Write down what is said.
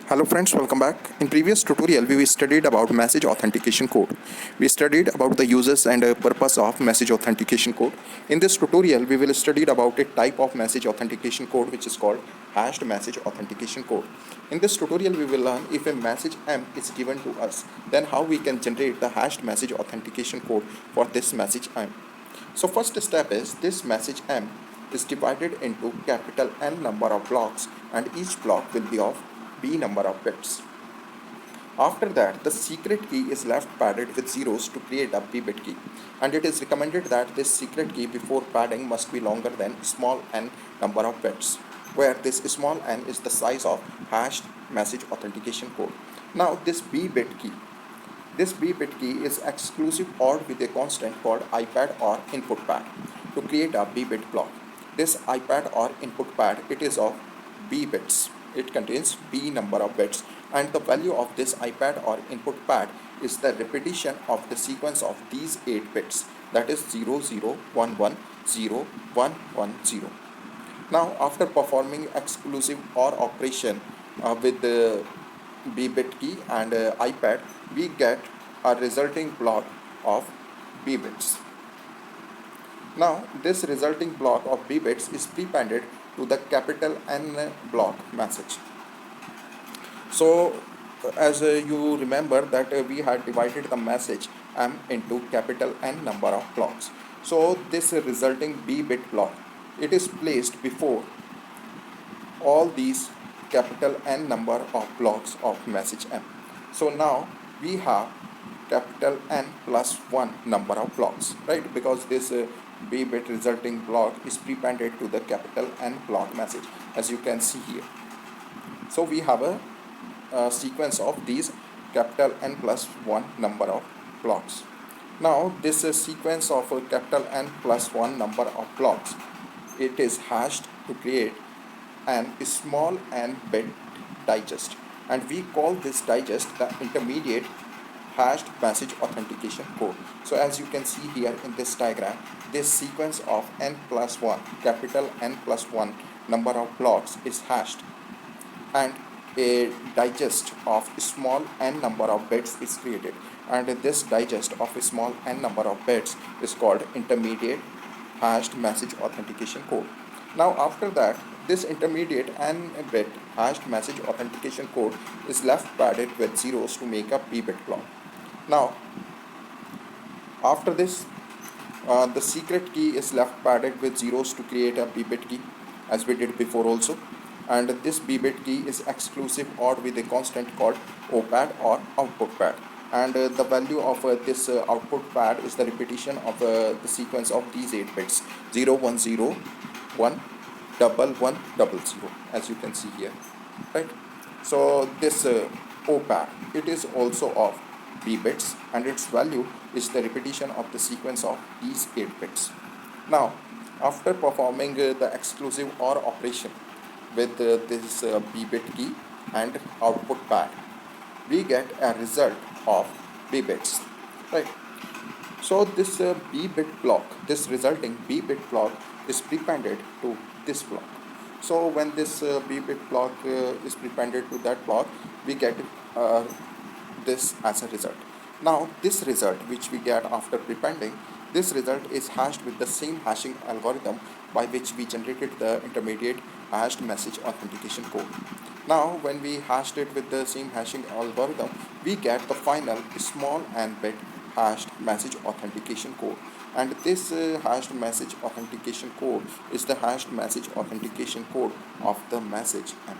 Hello friends, welcome back. In previous tutorial, we studied about message authentication code. We studied about the uses and purpose of message authentication code. In this tutorial, we will study about a type of message authentication code which is called hashed message authentication code. In this tutorial, we will learn if a message M is given to us, then how we can generate the hashed message authentication code for this message M. So first step is this message M is divided into capital N number of blocks and each block will be of B number of bits. After that, the secret key is left padded with zeros to create a B-bit key, and it is recommended that this secret key before padding must be longer than small n number of bits, where this small n is the size of hashed message authentication code. Now this B-bit key is exclusive OR with a constant called IPAD or input pad to create a B-bit block. This IPAD or input pad, it is of B bits. It contains B number of bits, and the value of this IPAD or input pad is the repetition of the sequence of these 8 bits, that is 0011 0110. Now after performing exclusive OR operation with the B bit key and IPAD, we get a resulting block of B bits. Now this resulting block of B bits is prepended to the capital N block message. So as you remember that we had divided the message M into capital N number of blocks. So this resulting B bit block, it is placed before all these capital N number of blocks of message M. So now we have capital N plus 1 number of blocks, right? Because this B bit resulting block is prepended to the capital N block message, as you can see here. So we have a sequence of these capital N plus 1 number of blocks. Now this sequence of capital N plus 1 number of blocks, it is hashed to create an small n bit digest, and we call this digest the intermediate hashed message authentication code. So as you can see here in this diagram, this sequence of n plus 1, capital N plus 1 number of blocks is hashed, and a digest of small n number of bits is created, and this digest of a small n number of bits is called intermediate hashed message authentication code. Now after that, this intermediate n bit hashed message authentication code is left padded with zeros to make a B bit block. Now after this, the secret key is left padded with zeros to create a B bit key, as we did before also, and this B bit key is exclusive OR with a constant called OPAD or output pad, and the value of this output pad is the repetition of the sequence of these 8 bits 0101 1100, as you can see here, right? So this OPAD, it is also of B bits, and its value is the repetition of the sequence of these 8 bits. Now after performing the exclusive OR operation with this B bit key and output pad, we get a result of B bits, right? So this B bit block, this resulting B bit block is prepended to this block. So when this B bit block is prepended to that block, we get this as a result. Now this result which we get after prepending, this result is hashed with the same hashing algorithm by which we generated the intermediate hashed message authentication code. Now when we hashed it with the same hashing algorithm, we get the final small n bit hashed message authentication code, and this hashed message authentication code is the hashed message authentication code of the message M.